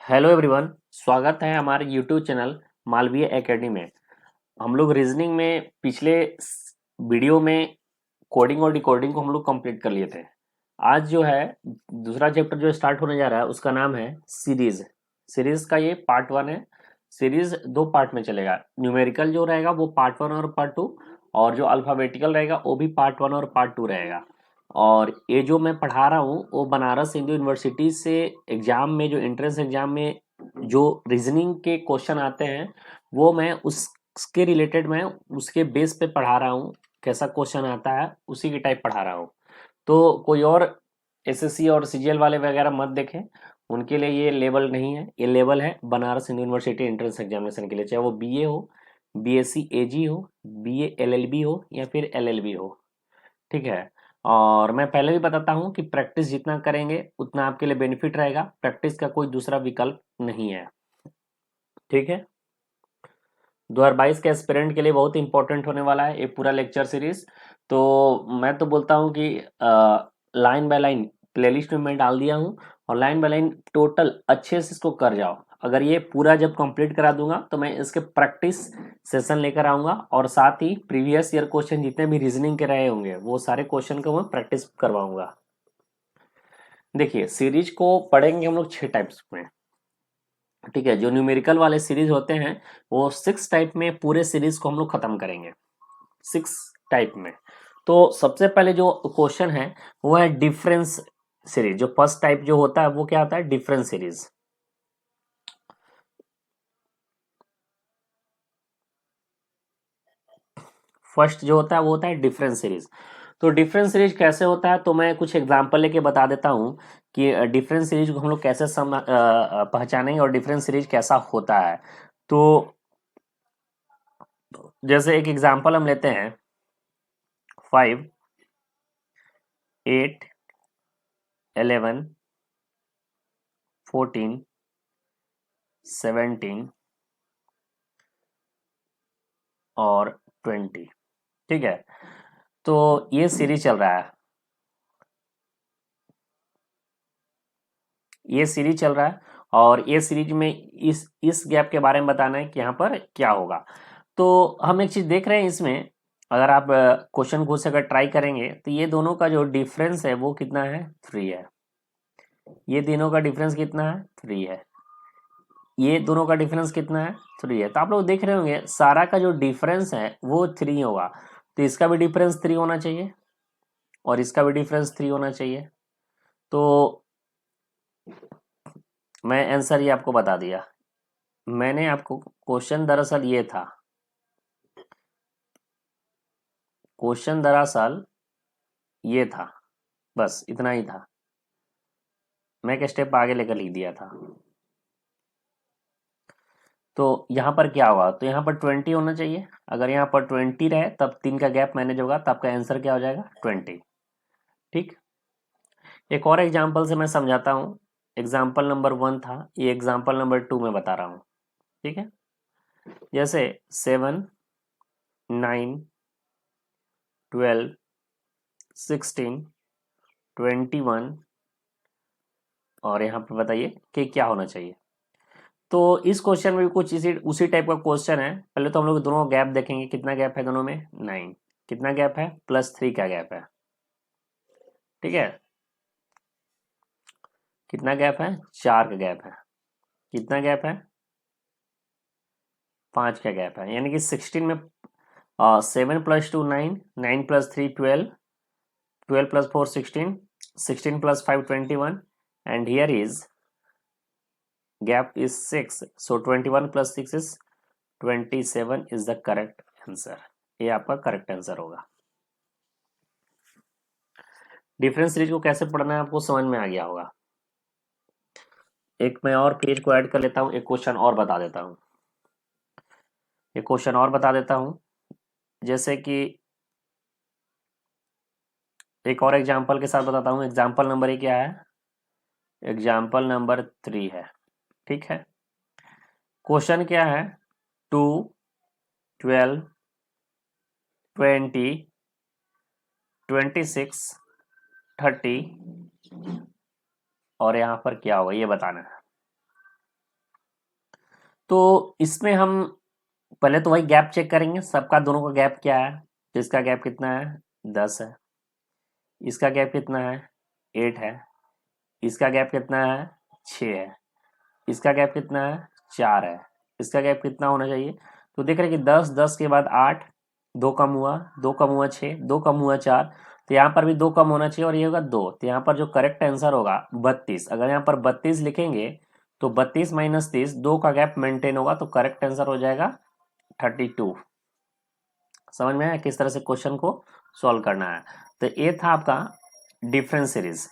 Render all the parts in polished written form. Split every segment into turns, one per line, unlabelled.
Hello everyone, स्वागत है हमारे यूट्यूब चैनल मालवीय एकेडमी में। हम लोग रीजनिंग में पिछले वीडियो में कोडिंग और डिकोडिंग को हम लोग कंप्लीट कर लिए थे। आज जो है दूसरा चैप्टर जो स्टार्ट होने जा रहा है उसका नाम है सीरीज। सीरीज का ये पार्ट वन है। सीरीज दो पार्ट में चलेगा। न्यूमेरिकल जो रहेगा वो पार्ट वन और पार्ट टू, और जो अल्फाबेटिकल रहेगा वो भी पार्ट वन और पार्ट टू रहेगा। और ये जो मैं पढ़ा रहा हूँ वो बनारस हिंदू यूनिवर्सिटी से एग्जाम में, जो एंट्रेंस एग्जाम में जो रीजनिंग के क्वेश्चन आते हैं वो मैं उसके रिलेटेड मैं उसके बेस पे पढ़ा रहा हूँ। कैसा क्वेश्चन आता है उसी की टाइप पढ़ा रहा हूँ। तो कोई और एसएससी और सीजीएल वाले वगैरह मत देखें, उनके लिए ये लेवल नहीं है। ये लेवल है Banaras Hindu university entrance examination के लिए, चाहे वो बीए हो, बीएससी एजी हो, बीए एलएलबी हो या फिर एलएलबी हो। ठीक है। और मैं पहले भी बताता हूँ कि प्रैक्टिस जितना करेंगे उतना आपके लिए बेनिफिट रहेगा। प्रैक्टिस का कोई दूसरा विकल्प नहीं है। ठीक है। 2022 के एस्पिरेंट के लिए बहुत इंपॉर्टेंट होने वाला है ये पूरा लेक्चर सीरीज। तो मैं तो बोलता हूँ कि लाइन बाय लाइन प्लेलिस्ट में मैं डाल दिया हूँ, और लाइन बाय लाइन टोटल अच्छे से इसको कर जाओ। अगर ये पूरा जब कंप्लीट करा दूंगा तो मैं इसके प्रैक्टिस सेशन लेकर आऊंगा, और साथ ही प्रीवियस ईयर क्वेश्चन जितने भी रीजनिंग के रहे होंगे वो सारे क्वेश्चन को मैं प्रैक्टिस करवाऊंगा। देखिए, सीरीज को पढ़ेंगे हम लोग 6 टाइप्स में। ठीक है। जो न्यूमेरिकल वाले सीरीज होते हैं वो 6 टाइप में पूरे सीरीज को हम लोग खत्म करेंगे, 6 टाइप में। तो सबसे पहले जो क्वेश्चन है वो है डिफरेंस सीरीज। जो फर्स्ट टाइप जो होता है वो क्या होता है? Difference series. फर्स्ट जो होता है वो होता है डिफरेंस सीरीज। तो डिफरेंस सीरीज कैसे होता है, तो मैं कुछ एग्जांपल लेके बता देता हूँ कि डिफरेंस सीरीज को हम लोग कैसे पहचानेंगे और डिफरेंस सीरीज कैसा होता है। तो जैसे एक एग्जांपल हम लेते हैं, 5, 8, 11, 14, 17 और 20। ठीक है। तो ये सीरीज चल रहा है, ये सीरीज चल रहा है, और ये सीरीज में इस गैप के बारे में बताना है कि यहाँ पर क्या होगा। तो हम एक चीज देख रहे हैं इसमें, अगर आप क्वेश्चन को से अगर ट्राई करेंगे तो ये दोनों का जो डिफरेंस है वो कितना है? 3 है। ये तीनों का डिफरेंस कितना है? 3 है। ये दोनों का डिफरेंस कितना है? 3 है। तो आप लोग देख रहे होंगे सारा का जो डिफरेंस है वो 3 होगा। तो इसका भी डिफरेंस 3 होना चाहिए, और इसका भी डिफरेंस 3 होना चाहिए। तो मैं आंसर ये आपको बता दिया। मैंने आपको क्वेश्चन दरअसल ये था, क्वेश्चन दरअसल ये था, बस इतना ही था। मैं एक स्टेप आगे लेकर लिख दिया था। तो यहाँ पर क्या होगा? तो यहाँ पर 20 होना चाहिए। अगर यहाँ पर 20 रहे तब 3 का गैप मैनेज होगा, तब आपका आंसर क्या हो जाएगा? 20। ठीक। एक और एग्जाम्पल से मैं समझाता हूँ। एग्जाम्पल नंबर 1 था, ये एग्जाम्पल नंबर 2 में बता रहा हूँ। ठीक है। जैसे 7, 9, 12, 16, 21, और यहाँ पे बताइए कि क्या होना चाहिए। तो इस क्वेश्चन में भी कुछ इसी उसी टाइप का क्वेश्चन है। पहले तो हम लोग दोनों गैप देखेंगे, कितना गैप है दोनों में? 9। कितना गैप है? +3 का गैप है। ठीक है। कितना गैप है? 4 का गैप है। कितना गैप है? 5 का गैप है। यानी कि 16 में 7 + 2 9, 9 + 3 12, 12 + 4 16, 16 + 5 21, and here is gap is 6, so 21 + 6 is 27 is the correct answer। ये आपका करेक्ट आंसर होगा। डिफरेंस सीरीज को कैसे पढ़ना है आपको समझ में आ गया होगा। एक मैं और पेज को ऐड कर लेता हूँ, एक क्वेश्चन और बता देता हूँ। एक क्वेश्चन और बता देता हूँ, जैसे कि एक और एग्जाम्पल के साथ बताता हूँ। एग्जाम्पल नंबर ये क्या है? एग्जाम्पल नंबर 3 है। ठीक है। क्वेश्चन क्या है? 2, 12, 20, 26, 30, और यहाँ पर क्या होगा ये बताना है। तो इसमें हम पहले तो वही गैप चेक करेंगे, सबका दोनों का गैप क्या है। तो इसका गैप कितना है, 10 है। इसका गैप कितना है, 8 है। इसका गैप कितना है, 6 है। इसका गैप कितना है, 4 है। इसका गैप कितना होना चाहिए। तो देख रहे हैं कि 10, 10 के बाद 8, 2 कम हुआ, 2 कम हुआ 6, 2 कम हुआ 4। तो यहाँ पर भी 2 कम होना चाहिए और ये होगा 2। तो यहाँ पर जो करेक्ट आंसर होगा 32। अगर यहाँ पर 32 लिखेंगे तो 32 माइनस 30, 2 का गैप मेंटेन होगा, तो करेक्ट आंसर हो जाएगा 32। समझ में आया किस तरह से क्वेश्चन को सॉल्व करना है। तो ये था आपका डिफरेंस सीरीज।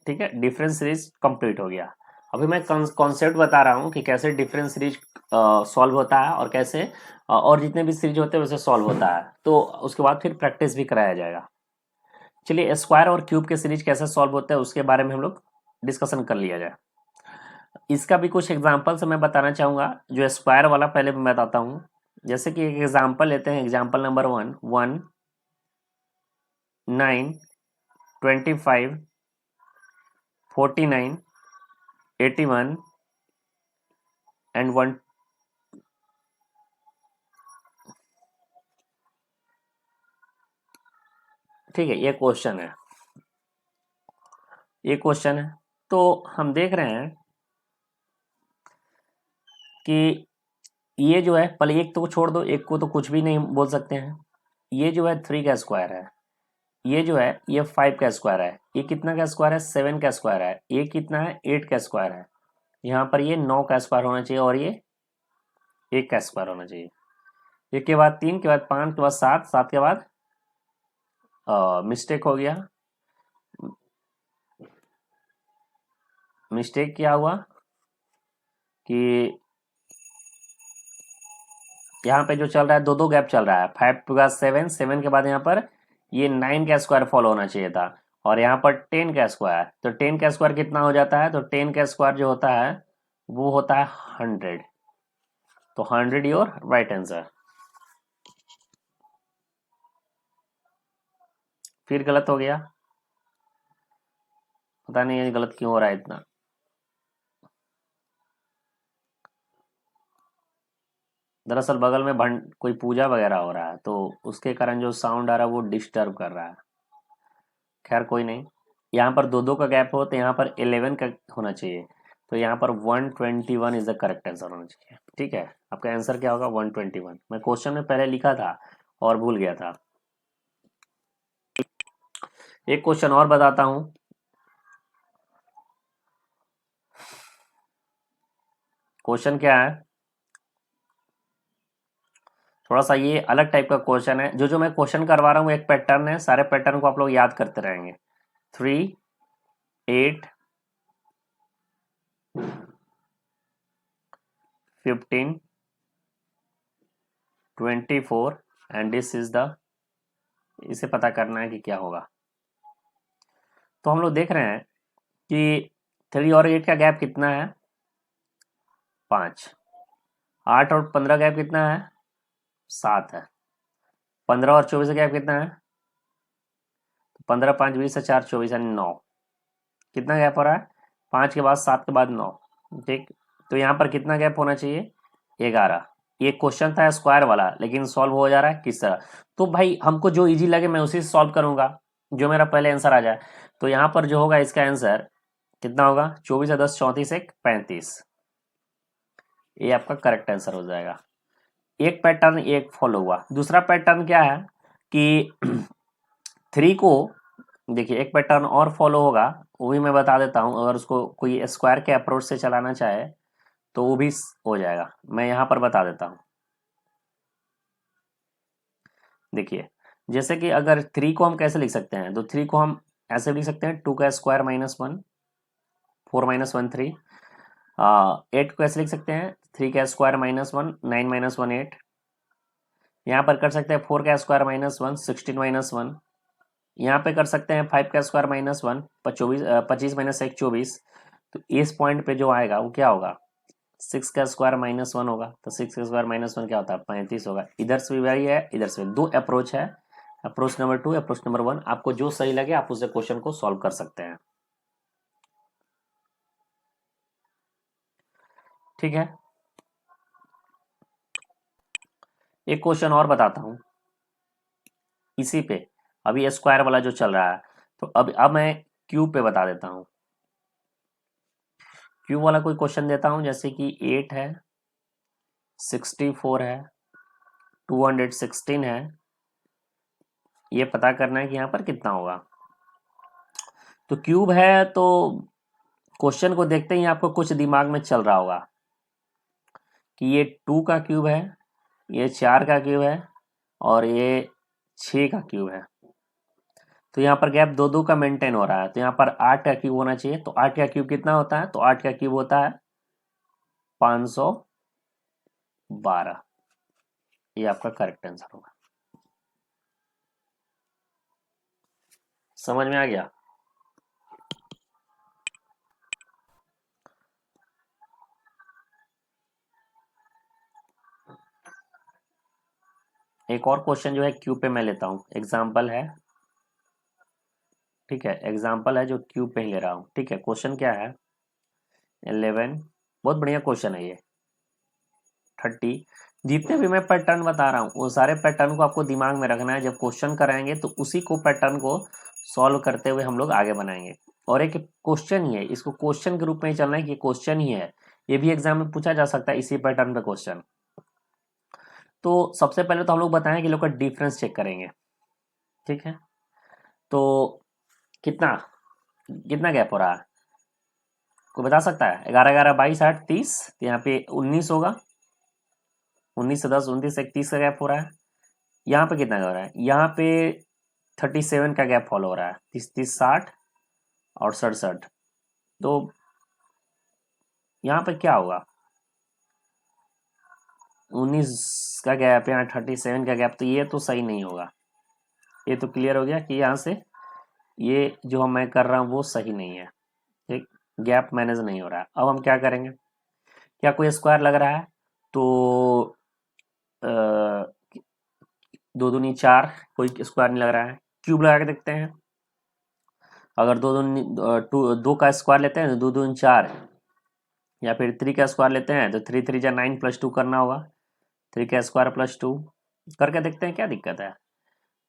ठीक है, डिफरेंस सीरीज कंप्लीट हो गया। अभी मैं कॉन्सेप्ट बता रहा हूँ कि कैसे डिफरेंस सीरीज सॉल्व होता है और कैसे और जितने भी सीरीज होते हैं वैसे सॉल्व होता है। तो उसके बाद फिर प्रैक्टिस भी कराया जाएगा। चलिए, स्क्वायर और क्यूब के सीरीज कैसे सॉल्व होते हैं उसके बारे में हम लोग डिस्कशन कर लिया जाए। इसका भी कुछ एग्जाम्पल से मैं बताना चाहूंगा। जो स्क्वायर वाला पहले मैं बताता हूँ। जैसे कि एक एग्जाम्पल लेते हैं, एग्जाम्पल नंबर 1, 1, 9, 25, 49, 81 एंड 1। ठीक है, ये क्वेश्चन है, ये क्वेश्चन है। तो हम देख रहे हैं कि ये जो है, पहले एक तो छोड़ दो, एक को तो कुछ भी नहीं बोल सकते हैं। ये जो है 3 का स्क्वायर है। ये जो है ये 5 का स्क्वायर है। ये कितना का स्क्वायर है, 7 का स्क्वायर है। ये कितना है, 8 का स्क्वायर है। यहाँ पर ये 9 का स्क्वायर होना चाहिए और ये 1 का स्क्वायर होना चाहिए। एक के बाद 3 के बाद 5 के बाद 7, 7 के बाद मिस्टेक हो गया। मिस्टेक क्या हुआ कि यहाँ पे जो चल रहा है, दो दो गैप चल रहा है। 5 के बाद 7, 7 के बाद यहाँ पर ये 9 का स्क्वायर फॉलो होना चाहिए था। और यहाँ पर 10 का स्क्वायर, तो 10 का स्क्वायर कितना हो जाता है, तो 10 का स्क्वायर जो होता है वो होता है 100। तो 100 योर राइट आंसर। फिर गलत हो गया, पता नहीं ये गलत क्यों हो रहा है इतना। दरअसल बगल में कोई पूजा वगैरह हो रहा है, तो उसके कारण जो साउंड आ रहा है वो डिस्टर्ब कर रहा है। खैर कोई नहीं। यहाँ पर दो दो का गैप हो तो यहाँ पर 11 का होना चाहिए। तो यहाँ पर 121 इज द करेक्ट आंसर होना चाहिए। ठीक है, आपका आंसर क्या होगा, 121। मैं क्वेश्चन में पहले लिखा था और भूल गया था। एक क्वेश्चन और बताता हूं। क्वेश्चन क्या है, थोड़ा सा ये अलग टाइप का क्वेश्चन है। जो जो मैं क्वेश्चन करवा रहा हूँ एक पैटर्न है, सारे पैटर्न को आप लोग याद करते रहेंगे। 3, 8, 15, 24 एंड दिस इज द, इसे पता करना है कि क्या होगा। तो हम लोग देख रहे हैं कि 3 और 8 का गैप कितना है, 5। 8 और 15 गैप कितना है, 7 है। 15 और 24 का गैप कितना है, 15, 5, 20 से 4, 24 यानी 9। कितना गैप हो रहा है, 5 के बाद 7 के बाद 9। ठीक, तो यहाँ पर कितना गैप होना चाहिए, 11। ये क्वेश्चन था स्क्वायर वाला, लेकिन सॉल्व हो जा रहा है किस तरह। तो भाई हमको जो इजी लगे मैं उसी से सॉल्व करूंगा, जो मेरा पहले आंसर आ जाए। तो यहाँ पर जो होगा इसका आंसर कितना होगा, 24 या 10, 34, 1, 35। ये आपका करेक्ट आंसर हो जाएगा। एक पैटर्न एक फॉलो हुआ। दूसरा पैटर्न क्या है कि 3 को देखिए, एक पैटर्न और फॉलो होगा, वो भी मैं बता देता हूं। अगर उसको कोई स्क्वायर के अप्रोच से चलाना चाहे तो वो भी हो जाएगा। मैं यहां पर बता देता हूं। देखिए, जैसे कि अगर 3 को हम कैसे लिख सकते हैं, तो 3 को हम ऐसे लिख सकते हैं, 2 का स्क्वायर -1, 4 - 1 3। 8 को ऐसे लिख सकते हैं, 3 का स्क्वायर -1, 9 - 1 8। यहाँ पर कर सकते हैं 4 का स्क्वायर -1, 16 - 1। यहाँ पे कर सकते हैं 5 का स्क्वायर -1, 25 - 1 24। तो इस पॉइंट पे जो आएगा वो क्या होगा, 6 का स्क्वायर -1 होगा। तो 6 का स्क्वायर -1 क्या होता है, 35 होगा। इधर से भी वही है, इधर से भी। दो अप्रोच है, अप्रोच नंबर 2, अप्रोच नंबर 1। आपको जो सही लगे आप उसे क्वेश्चन को सॉल्व कर सकते हैं। ठीक है, एक क्वेश्चन और बताता हूँ इसी पे, अभी स्क्वायर वाला जो चल रहा है, तो अब मैं क्यूब पे बता देता हूँ। क्यूब वाला कोई क्वेश्चन देता हूँ, जैसे कि 8 है, 64 है, 216 है। ये पता करना है कि यहाँ पर कितना होगा। तो क्यूब है तो क्वेश्चन को देखते ही आपको कुछ दिमाग में चल रहा होगा कि ये 2 का क्यूब है, ये 4 का क्यूब है, और ये 6 का क्यूब है। तो यहाँ पर गैप दो दो का मेंटेन हो रहा है, तो यहाँ पर 8 का क्यूब होना चाहिए। तो 8 का क्यूब कितना होता है? तो 8 का क्यूब होता है 512। ये आपका करेक्ट आंसर होगा। समझ में आ गया? एक और क्वेश्चन जो है क्यूब पे मैं लेता हूँ, एग्जाम्पल है, ठीक है, एग्जाम्पल है जो क्यूब पे ही ले रहा हूँ। ठीक है, क्वेश्चन क्या है? 11, बहुत बढ़िया क्वेश्चन है ये। 30, जितने भी मैं पैटर्न बता रहा हूँ वो सारे पैटर्न को आपको दिमाग में रखना है। जब क्वेश्चन कराएंगे तो उसी को पैटर्न को सॉल्व करते हुए हम लोग आगे बनाएंगे। और एक क्वेश्चन ही है, इसको क्वेश्चन के रूप में ही चलना है कि क्वेश्चन ही है। ये भी एग्जाम में पूछा जा सकता है इसी पैटर्न पे क्वेश्चन। तो सबसे पहले तो हम लोग बताएं कि लोग का डिफरेंस चेक करेंगे। ठीक है, तो कितना कितना गैप हो रहा है? कोई बता सकता है? 11 11 22 8 30, तो यहाँ पे 19 होगा। 19 से 10, 29 से 31 का गैप हो रहा है। यहाँ पे कितना हो रहा है? यहाँ पे 37 का गैप फॉलो हो रहा है। 30 30 60 और 67। तो यहाँ पे क्या होगा? 19 का गैप, यहाँ 37 का गैप, तो ये तो सही नहीं होगा। ये तो क्लियर हो गया कि यहाँ से ये जो मैं कर रहा हूँ वो सही नहीं है। ठीक, गैप मैनेज नहीं हो रहा है। अब हम क्या करेंगे? क्या कोई स्क्वायर लग रहा है? तो दो दूनी 4, कोई स्क्वायर नहीं लग रहा है। क्यूब लगा के देखते हैं। अगर दो का स्क्वायर लेते हैं तो दो दूनी 4, या फिर 3 का स्क्वायर लेते हैं तो 3 3 जा 9 +2 करना होगा। 3 का स्क्वायर +2 करके देखते हैं क्या दिक्कत है।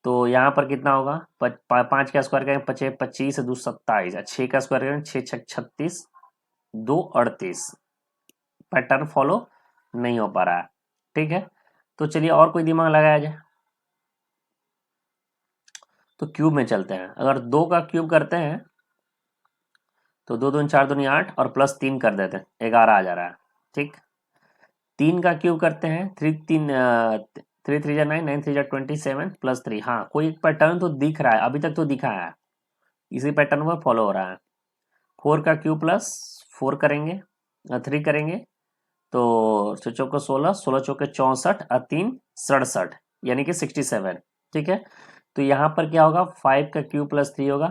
तो यहाँ पर कितना होगा? 5 का स्क्वायर करेंगे 25, 25 2 27, 6 का स्क्वायर करेंगे 6 6 36, 2 38। पैटर्न फॉलो नहीं हो पा रहा है। ठीक है, तो चलिए और कोई दिमाग लगाया जाए। तो क्यूब में चलते हैं। अगर 2 का क्यूब करते हैं तो 2 दूनी 4 दूनी 8 और +3 कर देते हैं, 11 आ जा रहा है। ठीक, 3 का क्यूब करते हैं, 3 3 जा 9, 9 3 जा 27 +3। हाँ, कोई एक पैटर्न तो दिख रहा है, अभी तक तो दिखा है, इसी पैटर्न पर फॉलो हो रहा है। 4 का क्यूब +4 करेंगे, 3 करेंगे तो 6 चौके 16, 16 चौके 64 और 3 67, यानी कि 67। ठीक है, तो यहाँ पर क्या होगा? 5 का क्यूब +3 होगा।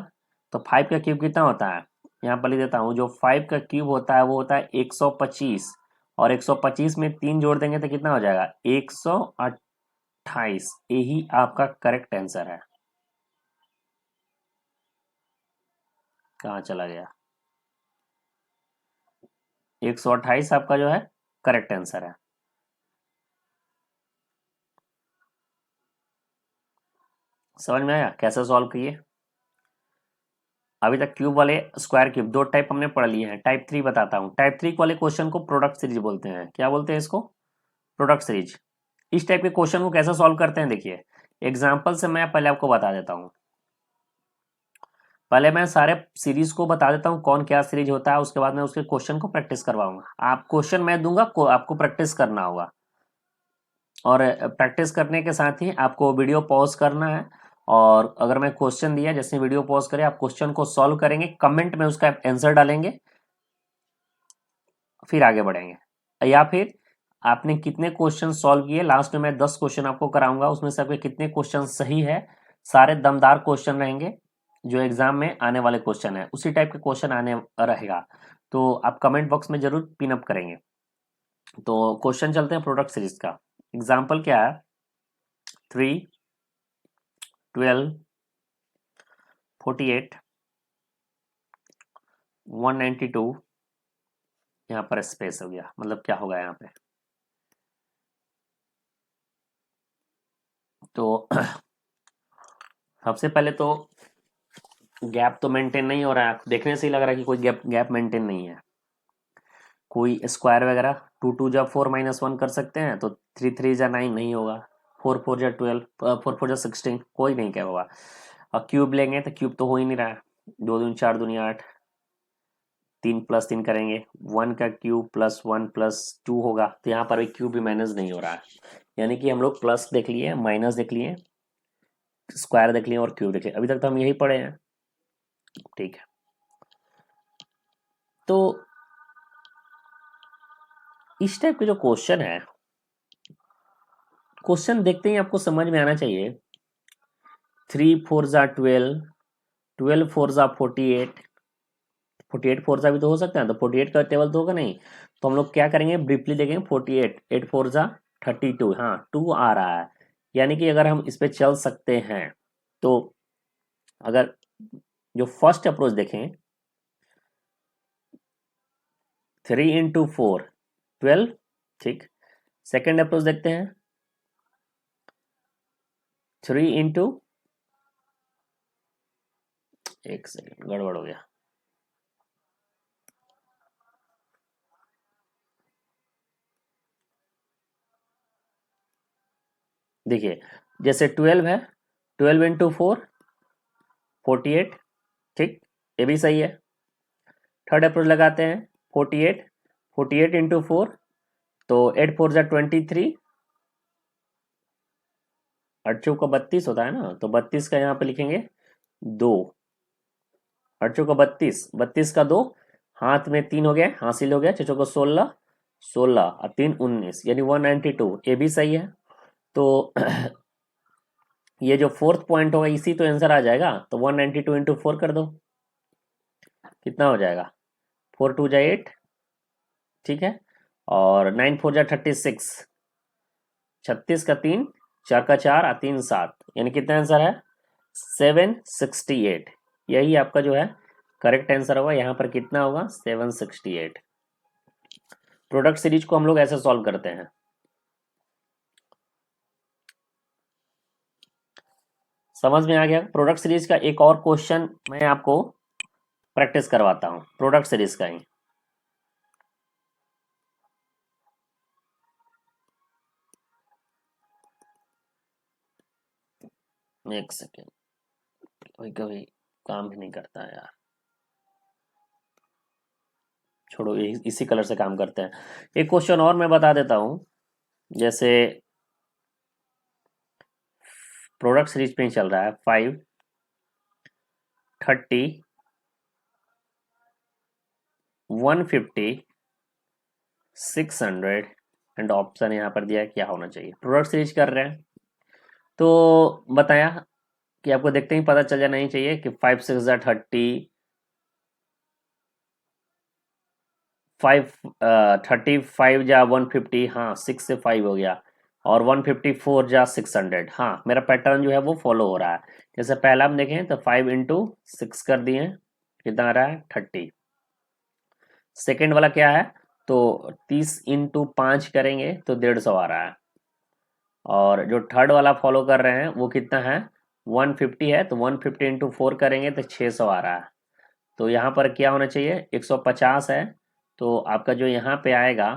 तो 5 का क्यूब कितना होता है? यहाँ पर लिख देता हूँ, जो 5 का क्यूब होता है वो होता है 125, और 125 में 3 जोड़ देंगे तो कितना हो जाएगा? 128। यही आपका करेक्ट आंसर है। कहाँ चला गया? 128 आपका जो है करेक्ट आंसर है। समझ में आया कैसे सॉल्व किए? अभी तक क्यूब वाले, स्क्वायर क्यूब, दो टाइप हमने पढ़ लिए हैं। टाइप 3 बताता हूँ। टाइप 3 वाले क्वेश्चन को प्रोडक्ट सीरीज बोलते हैं। क्या बोलते हैं इसको? Product series. इस टाइप के क्वेश्चन को कैसे सॉल्व करते हैं देखिए, एग्जाम्पल से मैं पहले आपको बता देता हूँ। पहले मैं सारे सीरीज को बता देता हूँ कौन क्या सीरीज होता है, उसके बाद मैं उसके क्वेश्चन को प्रैक्टिस करवाऊंगा। आप क्वेश्चन मैं दूंगा, आपको प्रैक्टिस करना होगा, और प्रैक्टिस करने के साथ ही आपको वीडियो पॉज करना है। और अगर मैं क्वेश्चन दिया, जैसे वीडियो पॉज करें, आप क्वेश्चन को सॉल्व करेंगे, कमेंट में उसका आंसर डालेंगे, फिर आगे बढ़ेंगे। या फिर आपने कितने क्वेश्चन सॉल्व किए, लास्ट में मैं 10 क्वेश्चन आपको कराऊंगा, उसमें से आपके कितने क्वेश्चन सही है। सारे दमदार क्वेश्चन रहेंगे, जो एग्जाम में आने वाले क्वेश्चन है उसी टाइप के क्वेश्चन आने रहेगा। तो आप कमेंट बॉक्स में जरूर पिन अप करेंगे। तो क्वेश्चन चलते हैं प्रोडक्ट सीरीज का। एग्जाम्पल क्या है? 3, 12, 48, 192। यहाँ पर स्पेस हो गया, मतलब क्या होगा यहाँ पे? तो सबसे पहले तो गैप तो मेंटेन नहीं हो रहा है, देखने से ही लग रहा है कि कोई गैप गैप मेंटेन नहीं है। कोई स्क्वायर वगैरह, 2 2 जा 4 - 1 कर सकते हैं, तो 3 3 जा 9 नहीं होगा, 4 4 जा 12, 4 4 जा 16, कोई नहीं क्या होगा। और क्यूब लेंगे तो क्यूब तो हो ही नहीं रहा है, 2 दूनी 4 दूनी 8, 3 + 3 करेंगे, 1 का क्यूब +1 + 2 होगा, तो यहाँ पर भी क्यूब भी मैनेज नहीं हो रहा है। यानी कि हम लोग प्लस देख लिए, माइनस देख लिए, स्क्वायर देख लिए और क्यूब देख लिए, अभी तक तो हम यही पढ़े हैं। ठीक है, तो इस टाइप के जो क्वेश्चन है, क्वेश्चन देखते ही आपको समझ में आना चाहिए। 3 4 जा 12, 12 4 जा 48, 48 4 जा भी तो हो सकता है, तो 48 का टेबल तो होगा नहीं, तो हम लोग क्या करेंगे, ब्रीफली देखेंगे। 48, 8 4 जा 32, हाँ 2 आ रहा है, यानी कि अगर हम इस पे चल सकते हैं, तो अगर जो फर्स्ट अप्रोच देखें, 3 × 4 = 12, ठीक। सेकेंड अप्रोच देखते हैं, 3 × एक सेकेंड गड़बड़ हो गया, देखिए जैसे 12 है, 12 × 4 48, ठीक, ये भी सही है। थर्ड अप्रोच लगाते हैं, 48, 48 × 4, तो 8 4 जा 23, 8 चौका 32 होता है ना, तो 32 का यहाँ पे लिखेंगे 2, 8 चौका 32, 32 का 2, हाथ में 3 हो गया, हासिल हो गया, 6 चौका 16, 16 और 3 19, यानी 192, ये भी सही है। तो ये जो फोर्थ पॉइंट होगा इसी तो आंसर आ जाएगा, तो 192 × 4 कर दो, कितना हो जाएगा, 4 2 जा 8, ठीक है, और 9 4 जा 36, 36 का 3, 4 का 4 और 3 7, यानी कितना आंसर है, 768। यही आपका जो है करेक्ट आंसर होगा, यहाँ पर कितना होगा, 768। प्रोडक्ट सीरीज को हम लोग ऐसे सॉल्व करते हैं। समझ में आ गया। प्रोडक्ट सीरीज का एक और क्वेश्चन मैं आपको प्रैक्टिस करवाता हूँ, प्रोडक्ट सीरीज का ही। एक सेकेंड, कभी कभी काम ही नहीं करता है यार, छोड़ो, इसी कलर से काम करते हैं। एक क्वेश्चन और मैं बता देता हूँ, जैसे प्रोडक्ट सीरीज पे ही चल रहा है, 5 30 150 600 एंड ऑप्शन यहाँ पर दिया है क्या होना चाहिए। प्रोडक्ट सीरीज कर रहे हैं, तो बताया कि आपको देखते ही पता चल जाना ही चाहिए कि 5 6 जा 30, 35 जा 150, हाँ 6 से 5 हो गया, और 154 जा 600, हाँ मेरा पैटर्न जो है वो फॉलो हो रहा है। जैसे पहला हम देखें तो 5 × 6 कर दिए, कितना आ रहा है, 30। सेकेंड वाला क्या है, तो 30 × 5 करेंगे तो 150 आ रहा है। और जो थर्ड वाला फॉलो कर रहे हैं वो कितना है, 150 है, तो 150 × 4 करेंगे तो 600 आ रहा है। तो यहाँ पर क्या होना चाहिए, 150 है, तो आपका जो यहाँ पे आएगा,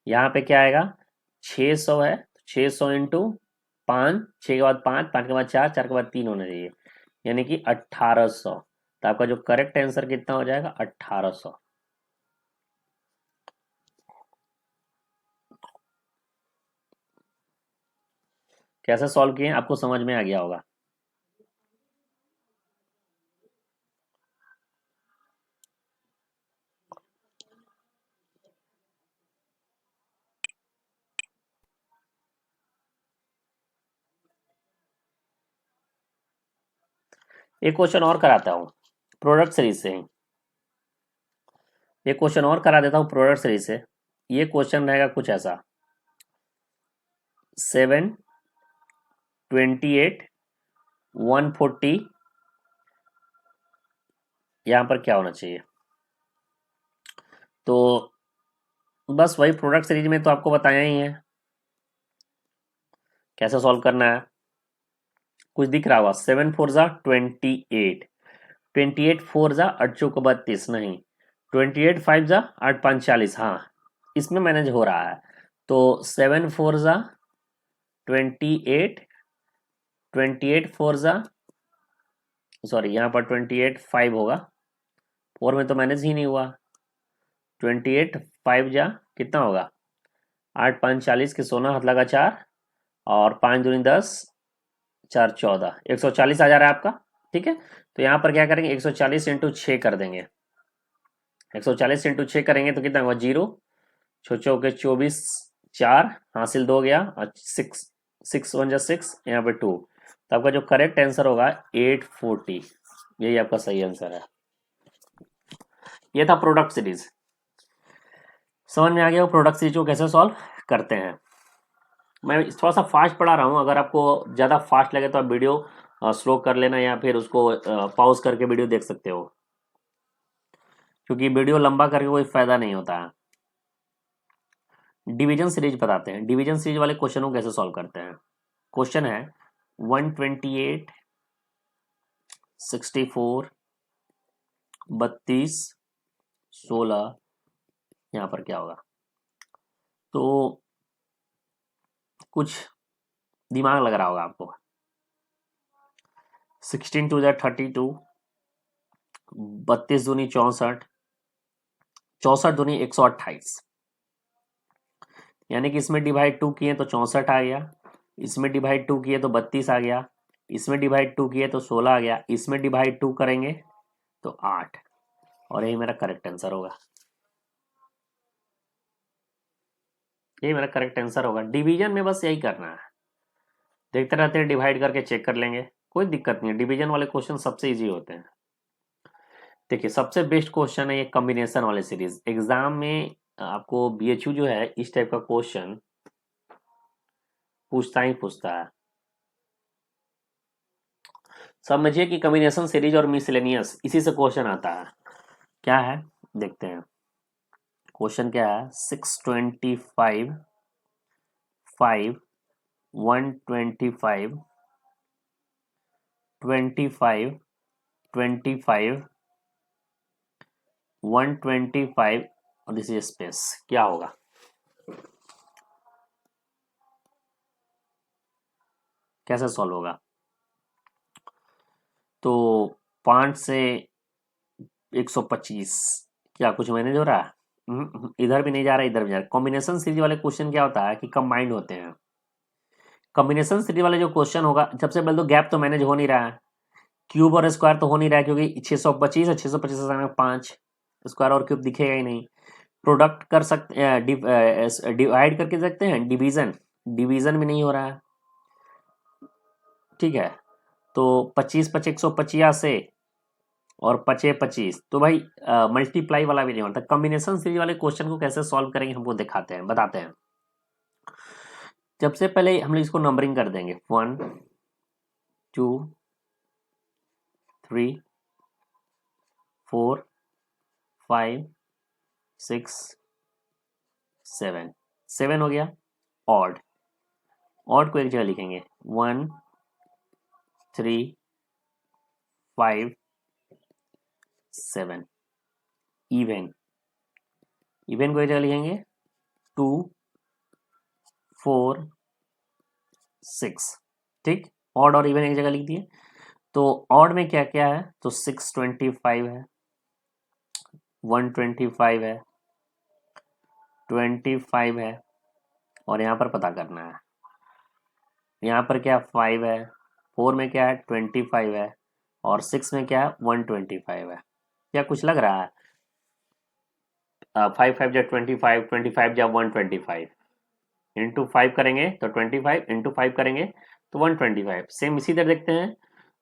यहाँ पे क्या आएगा, 600 है, 600 × 5, 6 के बाद 5, 5 के बाद 4, 4 के बाद 3 होना चाहिए, यानी कि 1800। तो आपका जो करेक्ट आंसर कितना हो जाएगा, 1800। कैसे सॉल्व किए आपको समझ में आ गया होगा। एक क्वेश्चन और कराता हूँ प्रोडक्ट सीरीज से ही, एक क्वेश्चन और करा देता हूँ प्रोडक्ट सीरीज से। ये क्वेश्चन रहेगा कुछ ऐसा, 7 28 140, यहाँ पर क्या होना चाहिए। तो बस वही प्रोडक्ट सीरीज में तो आपको बताया ही है, कैसे सॉल्व करना है, कुछ दिख रहा होगा। 7 4 जा 28, 28 4 जा 8 चौको 32, नहीं 28 5 जा 8 5 40, हाँ इसमें मैनेज हो रहा है। तो 7 4 जा 28, 28 4 जा, सॉरी यहाँ पर 28 5 होगा, 4 में तो मैनेज ही नहीं हुआ। 28 5 जा कितना होगा, 8 5 40 के 16 हाथ लगा 4, और 5 दूनी 10, 4 14, 140 आ जा रहा है आपका। ठीक है, तो यहाँ पर क्या करेंगे, 140 इंटू 6 कर देंगे। 140 इंटू 6 करेंगे तो कितना होगा, 0 छो के 24, 4 हासिल 2 गया, और 6 6 1 जा 6, यहाँ पे 2, तो आपका जो करेक्ट आंसर होगा 840, यही आपका सही आंसर है। ये था प्रोडक्ट सीरीज। समझ में आ गया प्रोडक्ट सीरीज को कैसे सॉल्व करते हैं। मैं थोड़ा सा फास्ट पढ़ा रहा हूँ, अगर आपको ज़्यादा फास्ट लगे तो आप वीडियो स्लो कर लेना, या फिर उसको पॉज करके वीडियो देख सकते हो, क्योंकि वीडियो लंबा करके कोई फायदा नहीं होता है। डिवीजन सीरीज बताते हैं, डिवीजन सीरीज वाले क्वेश्चन को कैसे सॉल्व करते हैं। क्वेश्चन है 128 64 32 16, यहाँ पर क्या होगा, तो कुछ दिमाग लग रहा होगा आपको। 16 2 32, 32 दूनी 64, 64 दूनी 128, यानी कि इसमें डिवाइड 2 किए तो 64 आ गया, इसमें डिवाइड 2 किए तो 32 आ गया, इसमें डिवाइड 2 किए तो 16 आ गया, इसमें डिवाइड 2 करेंगे तो 8, और यही मेरा करेक्ट आंसर होगा। यही मेरा करेक्ट आंसर होगा। डिवीजन में बस यही करना है, देखते रहते हैं, डिवाइड करके चेक कर लेंगे, कोई दिक्कत नहीं है। डिवीजन वाले क्वेश्चन सबसे इजी होते हैं। देखिए सबसे बेस्ट क्वेश्चन है ये कॉम्बिनेशन वाले सीरीज। एग्जाम में आपको बीएचयू जो है इस टाइप का क्वेश्चन पूछता ही पूछता है। समझिए कि कॉम्बिनेशन सीरीज और मिसलेनियस इसी से क्वेश्चन आता है। क्या है देखते हैं, क्वेश्चन क्या है, 625 5 125 25 25 125 और दिस इज स्पेस, क्या होगा। कैसे सॉल्व होगा, तो 5 से 125, क्या कुछ मैनेज हो रहा है, इधर भी नहीं जा रहा इधर भी जा रहा। कॉम्बिनेशन सीरीज वाले क्वेश्चन क्या होता है कि कंबाइंड होते हैं। कॉम्बिनेशन सीरीज वाले जो क्वेश्चन होगा, सबसे पहले तो गैप तो मैनेज हो नहीं रहा है, क्यूब और स्क्वायर तो हो नहीं रहा है, क्योंकि 625 है, 625 से 5 स्क्वायर और क्यूब दिखेगा ही नहीं। प्रोडक्ट कर सकते हैं, डिवाइड करके सकते हैं, डिवीजन, डिवीजन भी नहीं हो रहा है। ठीक है, तो 25 25 150 से और 25 25, तो भाई मल्टीप्लाई वाला भी नहीं होता। कॉम्बिनेशन सीरीज वाले क्वेश्चन को कैसे सॉल्व करेंगे हमको दिखाते हैं, बताते हैं। सबसे पहले हम लोग इसको नंबरिंग कर देंगे, 1 2 3 4 5 6 7, 7 हो गया। ऑड, ऑड को एक जगह लिखेंगे, 1 3 5 7। इवन, इवन को एक जगह लिखेंगे, 2 4 6। ठीक, ऑड और इवन एक जगह लिख दिए। तो ऑड में क्या क्या है, तो 625 है, 125 है, 25 है, और यहाँ पर पता करना है, यहाँ पर क्या 5 है, 4 में क्या है 25 है, और 6 में क्या है 125 है। क्या कुछ लग रहा है, 5 5 जा 25, 25 जा 125, इंटू 5 करेंगे तो 25, इंटू 5 करेंगे तो 125। सेम इसी तरह देखते हैं,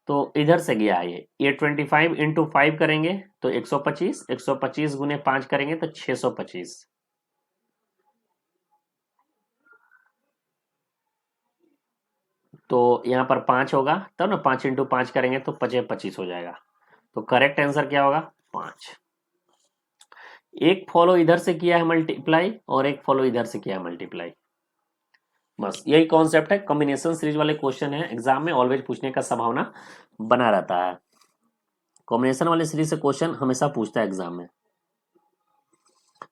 तो इधर से गया ये 25 इंटू 5 करेंगे तो 125, 125 गुने 5 करेंगे तो 625। तो यहाँ पर 5 होगा, तब ना 5 इंटू 5 करेंगे तो 25 25 हो जाएगा। तो करेक्ट आंसर क्या होगा, 5। एक फॉलो इधर से किया है मल्टीप्लाई, और एक फॉलो इधर से किया है मल्टीप्लाई। बस यही कॉन्सेप्ट है। कॉम्बिनेशन सीरीज वाले क्वेश्चन है, एग्जाम में ऑलवेज पूछने का संभावना बना रहता है। कॉम्बिनेशन वाले सीरीज से क्वेश्चन हमेशा पूछता है एग्जाम में।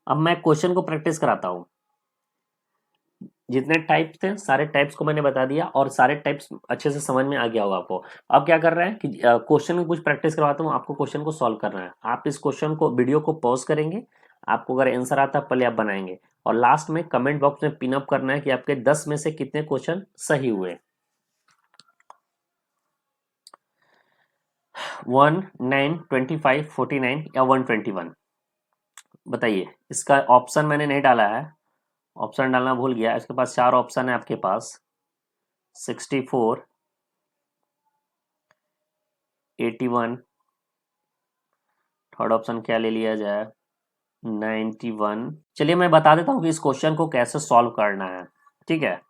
अब मैं क्वेश्चन को प्रैक्टिस कराता हूँ। जितने टाइप्स थे सारे टाइप्स को मैंने बता दिया और सारे टाइप्स अच्छे से समझ में आ गया होगा आपको। अब क्या कर रहे हैं कि क्वेश्चन में कुछ प्रैक्टिस करवाता हूँ, आपको क्वेश्चन को सॉल्व करना है। आप इस क्वेश्चन को वीडियो को पॉज करेंगे, आपको अगर आंसर आता है पहले आप बनाएंगे और लास्ट में कमेंट बॉक्स में पिन अप करना है कि आपके 10 में से कितने क्वेश्चन सही हुए। 1, 9, 25, 49 या 121 बताइए। इसका ऑप्शन मैंने नहीं डाला है, ऑप्शन डालना भूल गया। इसके पास 4 ऑप्शन है आपके पास, 64, 81, थर्ड ऑप्शन क्या ले लिया जाए, 91। चलिए मैं बता देता हूँ कि इस क्वेश्चन को कैसे सॉल्व करना है। ठीक है,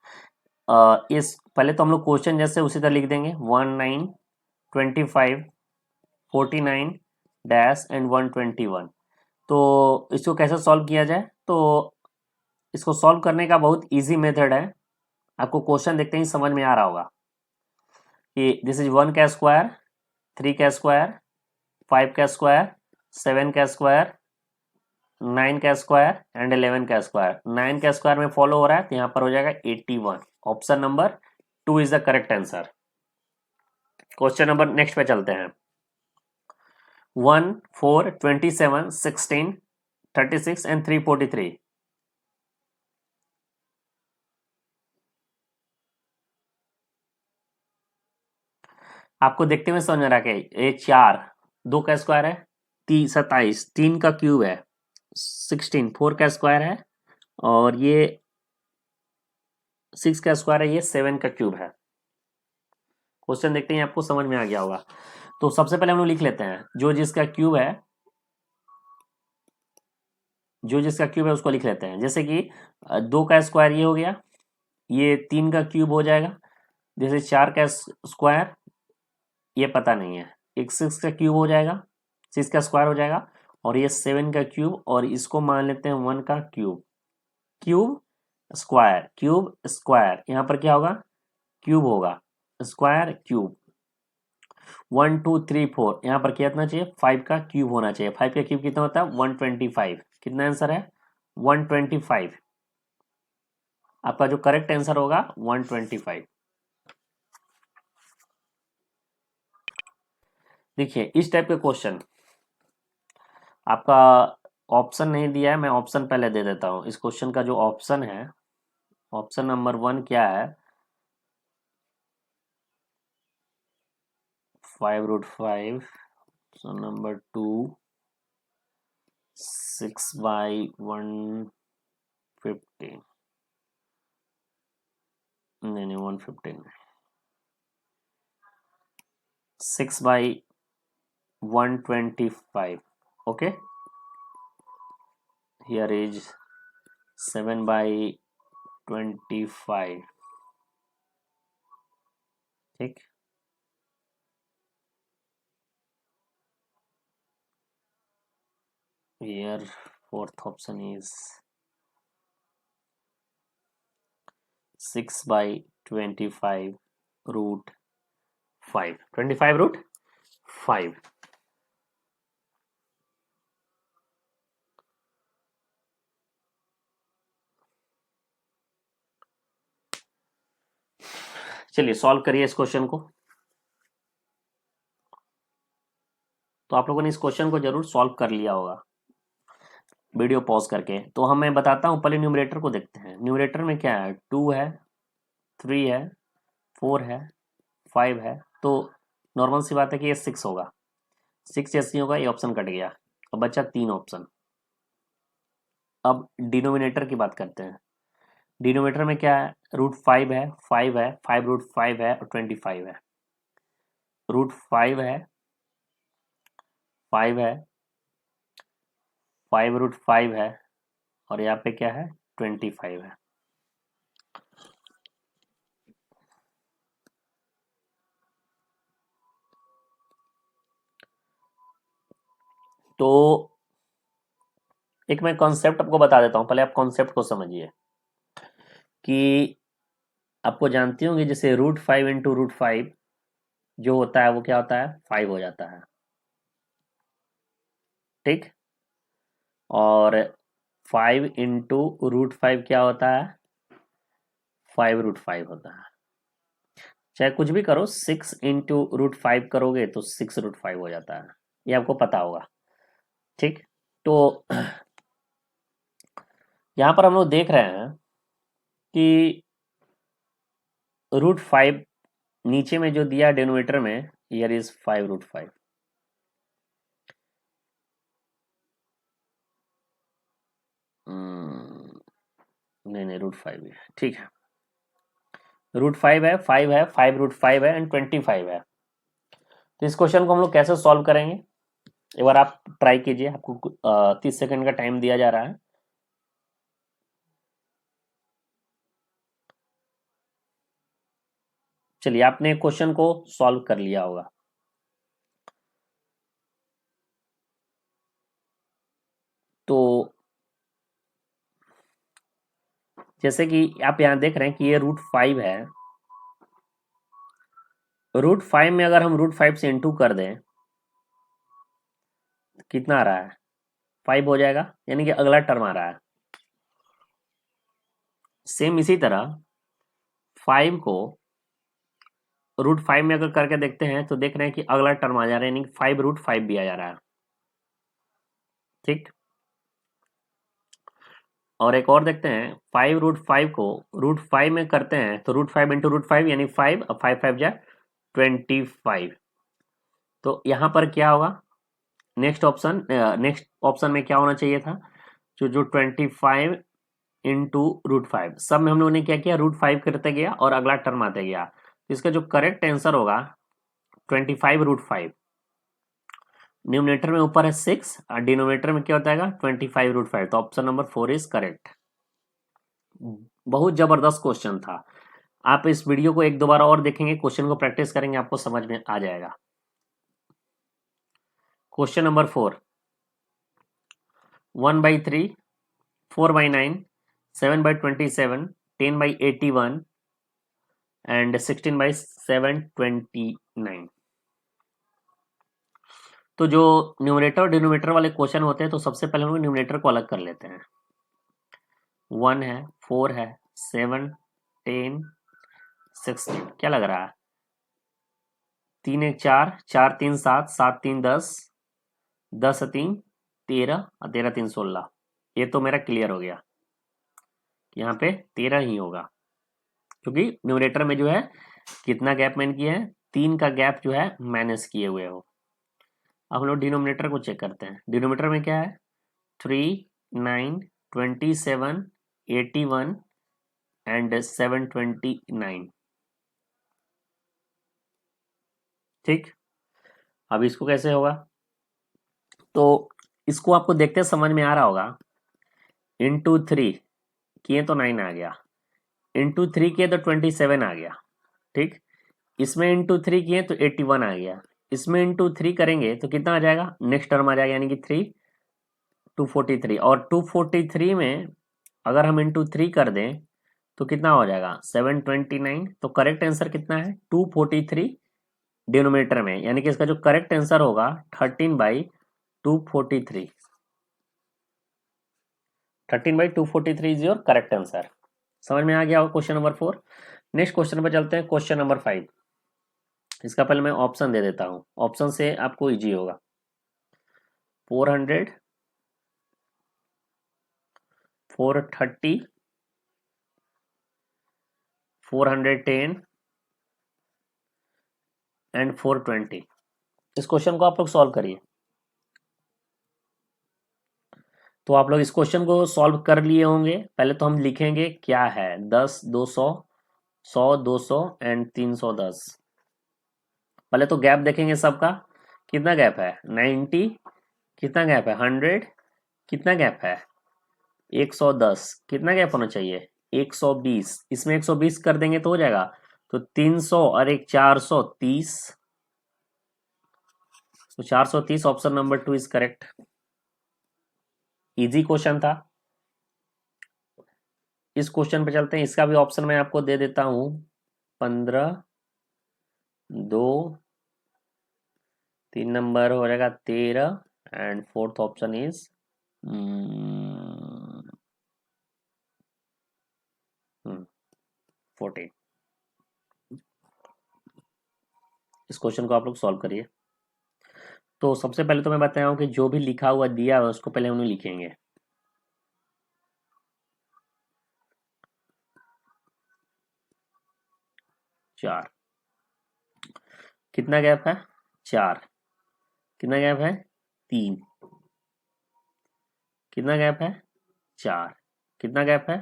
इस पहले तो हम लोग क्वेश्चन जैसे उसी तरह लिख देंगे, 19, 25, 49 डैश एंड 121। तो इसको कैसे सॉल्व किया जाए, तो इसको सॉल्व करने का बहुत इजी मेथड है। आपको क्वेश्चन देखते ही समझ में आ रहा होगा कि दिस इज 1 का स्क्वायर, 3 का स्क्वायर, 5 का स्क्वायर, 7 का स्क्वायर, 9 का स्क्वायर एंड 11 का स्क्वायर। 9 का स्क्वायर में फॉलो हो रहा है तो यहाँ पर हो जाएगा 81। Option number 2 is the correct answer. Question number next पे चलते हैं। 1, 4, 27, 16, 36 एंड 343। आपको देखते हुए समझ में आ रहा है कि ये 4, 2 का स्क्वायर है, 27, 3 का क्यूब है, 16 4 का स्क्वायर है और ये 6 का स्क्वायर है, ये 7 का क्यूब है। क्वेश्चन देखते ही आपको समझ में आ गया होगा। तो सबसे पहले हम लोग लिख लेते हैं जो जिसका क्यूब है, जो जिसका क्यूब है उसको लिख लेते हैं। जैसे कि 2 का स्क्वायर ये हो गया, ये 3 का क्यूब हो जाएगा। जैसे 4 का स्क्वायर ये पता नहीं है, एक 6 का क्यूब हो जाएगा, 6 का स्क्वायर हो जाएगा और ये 7 का क्यूब और इसको मान लेते हैं 1 का cube. Cube square, cube square, यहाँ पर क्या होगा, क्यूब होगा, स्क्वायर क्यूब। 1 2 3 4 यहाँ पर क्या इतना चाहिए, 5 का क्यूब होना चाहिए। 5 का क्यूब कितना होता है, 125। कितना आंसर है, 125। आपका जो करेक्ट आंसर होगा 125। देखिए इस टाइप के क्वेश्चन आपका ऑप्शन नहीं दिया है, मैं ऑप्शन पहले दे देता हूँ। इस क्वेश्चन का जो ऑप्शन है, ऑप्शन नंबर 1 क्या है, 5√5। ऑप्शन नंबर 2 6/115, नहीं 115, 6/125। okay, here is 7/25। ठीक, here fourth option is 6/25√5, 25√5। चलिए सॉल्व करिए इस क्वेश्चन को। तो आप लोगों ने इस क्वेश्चन को जरूर सॉल्व कर लिया होगा वीडियो पॉज करके। तो हम मैं बताता हूँ, पहले न्यूमरेटर को देखते हैं। न्यूमरेटर में क्या है, 2 है, 3 है, 4 है, 5 है। तो नॉर्मल सी बात है कि ये 6 होगा। 6 जैसे ही होगा ये ऑप्शन कट गया, अब बचा 3 ऑप्शन। अब डिनोमिनेटर की बात करते हैं। डिनोमिनेटर में क्या है, √5 है, 5 है, 5√5 है और 25 है। √5 है, 5 है, 5√5 है और यहाँ पे क्या है, 25 है। तो एक मैं कॉन्सेप्ट आपको बता देता हूँ, पहले आप कॉन्सेप्ट को समझिए कि आपको जानती होंगे जैसे √5 इंटू √5 जो होता है वो क्या होता है, 5 हो जाता है, ठीक। और 5 इंटू √5 क्या होता है, 5√5 होता है। चाहे कुछ भी करो, 6 इंटू √5 करोगे तो 6√5 हो जाता है, ये आपको पता होगा, ठीक। तो यहाँ पर हम लोग देख रहे हैं कि √5 नीचे में जो दिया डिनोमिनेटर में, हियर इज 5√5। नहीं नहीं, √5 है, ठीक है। √5 है, 5 है, 5√5 है एंड 25 है। तो इस क्वेश्चन को हम लोग कैसे सॉल्व करेंगे, एक बार आप ट्राई कीजिए, आपको 30 सेकंड का टाइम दिया जा रहा है। चलिए, आपने क्वेश्चन को सॉल्व कर लिया होगा। तो जैसे कि आप यहाँ देख रहे हैं कि ये √5 है, √5 में अगर हम √5 से इंटू कर दें तो कितना आ रहा है, 5 हो जाएगा, यानी कि अगला टर्म आ रहा है। सेम इसी तरह 5 को √5 में अगर करके देखते हैं तो देख रहे हैं कि अगला टर्म आ जा रहा है, यानी 5√5 भी आ जा रहा है, ठीक। और एक और देखते हैं, 5√5 को √5 में करते हैं तो √5 इंटू √5 यानी 5, अब 5 5 जा 25। तो यहाँ पर क्या होगा, नेक्स्ट ऑप्शन में क्या होना चाहिए था, जो 25 इंटू √5, सब में हम लोगों ने क्या किया, √5 करते गया और अगला टर्म आते गया। तो इसका जो करेक्ट आंसर होगा 25√5। न्यूमरेटर में ऊपर है 6 और डिनोमिनेटर में क्या होता है 25√5। तो ऑप्शन नंबर 4 इज करेक्ट। बहुत जबरदस्त क्वेश्चन था। आप इस वीडियो को एक दो बार और देखेंगे, क्वेश्चन को प्रैक्टिस करेंगे, आपको समझ में आ जाएगा। Question number 4, 1/3, 4/9, 7/27, 10/81 and 16/729। तो जो न्यूमरेटर और डिनोमिनेटर वाले क्वेश्चन होते हैं तो सबसे पहले हम लोग न्यूमरेटर को अलग कर लेते हैं। 1 है, 4 है, 7, 10, 16, क्या लग रहा है, 3 1 4, 4 3 7, 7 3 10, 10 3 13 और 13 3 16। ये तो मेरा क्लियर हो गया, यहाँ पे 13 ही होगा, क्योंकि न्यूमरेटर में जो है कितना गैप मैंने किया है, 3 का गैप जो है माइनस किए हुए हो। अब हम लोग डिनोमिनेटर को चेक करते हैं। डिनोमिनेटर में क्या है, 3 9 27 81 एंड 729, ठीक। अब इसको कैसे होगा, तो इसको आपको देखते समझ में आ रहा होगा, इंटू 3 किए तो 9 आ गया, इंटू 3 किए तो 27 आ गया, ठीक। इसमें इंटू 3 किए तो 81 आ गया, इसमें इंटू 3 करेंगे तो कितना आ जाएगा, नेक्स्ट टर्म आ जाएगा, यानी कि 3 243। और 243 में अगर हम इंटू 3 कर दें तो कितना हो जाएगा, 729। तो करेक्ट आंसर कितना है, 243 डिनोमिनेटर में, यानी कि इसका जो करेक्ट आंसर होगा 13/243। 13/243 इज योर करेक्ट आंसर। समझ में आ गया होगा क्वेश्चन नंबर 4। नेक्स्ट क्वेश्चन पर चलते हैं, क्वेश्चन नंबर 5। इसका पहले मैं ऑप्शन दे देता हूं, ऑप्शन से आपको इजी होगा। 400, 430, 410 एंड 420। इस क्वेश्चन को आप लोग सॉल्व करिए। तो आप लोग इस क्वेश्चन को सॉल्व कर लिए होंगे। पहले तो हम लिखेंगे क्या है, 10 200, 100 200 एंड 310। पहले तो गैप देखेंगे सबका, कितना गैप है, 90, कितना गैप है, 100, कितना गैप है, 110, कितना गैप होना चाहिए, 120। इसमें 120 कर देंगे तो हो जाएगा, तो 300 और एक 430, तो 430 option number 2 is correct. Easy question था। इस क्वेश्चन पे चलते हैं। इसका भी ऑप्शन मैं आपको दे देता हूँ। 15, 2, 3 नंबर हो जाएगा 13 एंड फोर्थ ऑप्शन इज 14। इस क्वेश्चन को आप लोग सॉल्व करिए। तो सबसे पहले तो मैं बताया हूँ कि जो भी लिखा हुआ दिया है उसको पहले हम लोग लिखेंगे। चार, कितना गैप है? 4, कितना गैप है? 3, कितना गैप है? 4, कितना गैप है?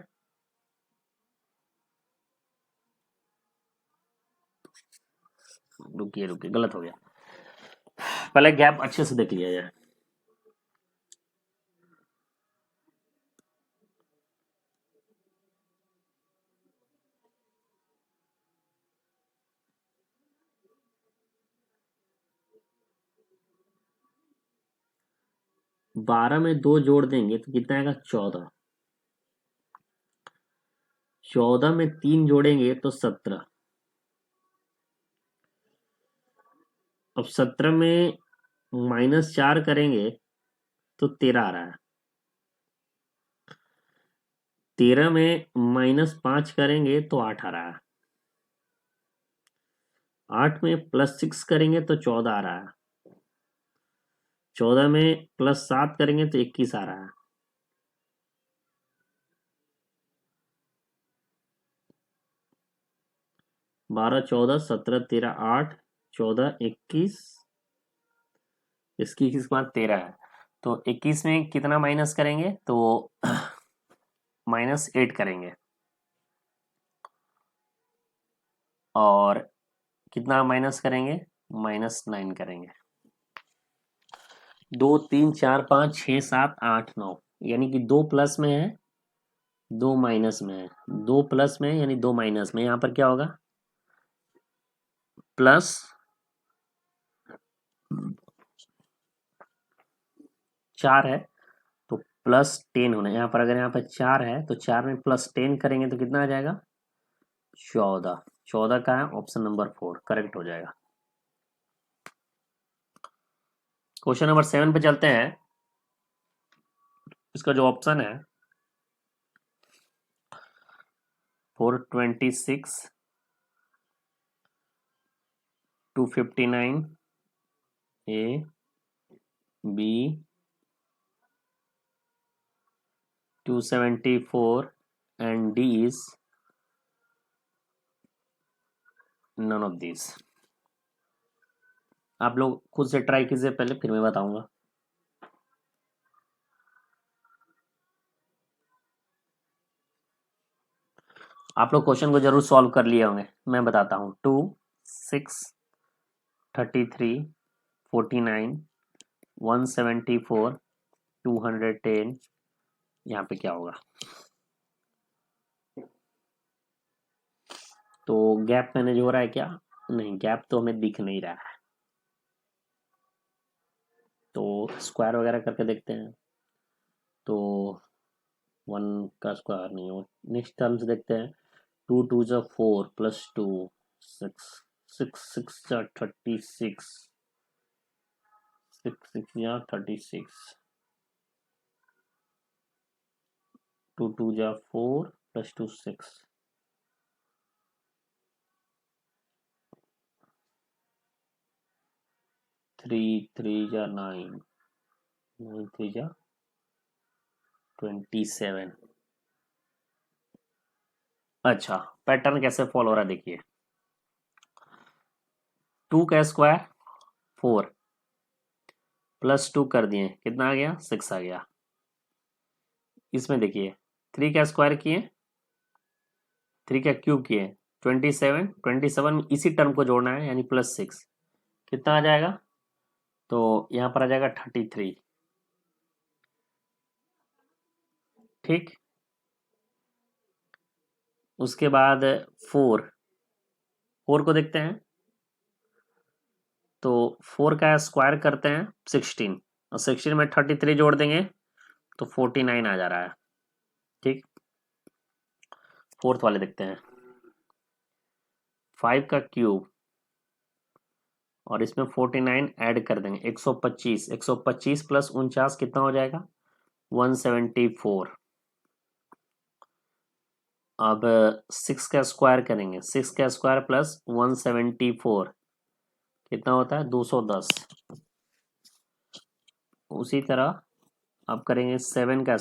रुकिए रुकिए, गलत हो गया। पहले गैप अच्छे से देख लिया जाए। बारह में 2 जोड़ देंगे तो कितना आएगा? 14। 14 में 3 जोड़ेंगे तो 17। अब 17 में -4 करेंगे तो 13 आ रहा है। 13 में -5 करेंगे तो 8 आ रहा है। 8 में +6 करेंगे तो 14 आ रहा है। 14 में +7 करेंगे तो 21 आ रहा है। 12, 14, 17, 13, 8, 14, 21, इसकी 21 के बाद 13 है। तो 21 में कितना माइनस करेंगे? तो -8 करेंगे। और कितना माइनस करेंगे? -9 करेंगे। 2, 3, 4, 5, 6, 7, 8, 9, यानी कि 2 प्लस में है, 2 माइनस में है। 2 प्लस में यानी 2 माइनस में। यहाँ पर क्या होगा? प्लस 4 है तो +10 होना है। यहाँ पर अगर यहाँ पर 4 है तो 4 में +10 करेंगे तो कितना आ जाएगा? 14। 14 का है ऑप्शन नंबर 4 करेक्ट हो जाएगा। क्वेश्चन नंबर 7 पे चलते हैं। इसका जो ऑप्शन है 426, 259, ए, B, 274 and D is none of these। आप लोग खुद से ट्राई कीजिए पहले, फिर मैं बताऊंगा। आप लोग क्वेश्चन को जरूर सॉल्व कर लिए होंगे। मैं बताता हूँ। 2, 6, 33, 49, 174, 210, यहाँ पे क्या होगा? तो गैप मैनेज हो रहा है क्या? नहीं, गैप तो हमें दिख नहीं रहा है। तो स्क्वायर वगैरह करके देखते हैं। तो 1 का स्क्वायर नहीं हो। नेक्स्ट टर्म्स देखते हैं। 2 2 जा 4 +2 6, 6 6 जा 36, 6 6 जा 36, 2 2 जा 4 +2 6, 3 3 जा 9, 9 3 जा 27। अच्छा, पैटर्न कैसे फॉलो हो रहा है देखिए। 2 का स्क्वायर 4, +2 कर दिए, कितना आ गया? 6 आ गया। इसमें देखिए 3 का स्क्वायर किए, 3 का क्यूब किए, 27, 27 में इसी टर्म को जोड़ना है यानी +6, कितना आ जाएगा? तो यहाँ पर आ जाएगा 33। ठीक, उसके बाद 4, 4 को देखते हैं। तो 4 का स्क्वायर करते हैं 16, और 16 में 33 जोड़ देंगे तो 49 आ जा रहा है। ठीक, फोर्थ वाले देखते हैं। 5 का क्यूब और इसमें 49 ऐड कर देंगे, 125। 125 प्लस 49 कितना हो जाएगा? 174। अब 6 का स्क्वायर करेंगे, 6 का स्क्वायर प्लस 174 कितना होता है? 210। उसी तरह अब करेंगे 7 का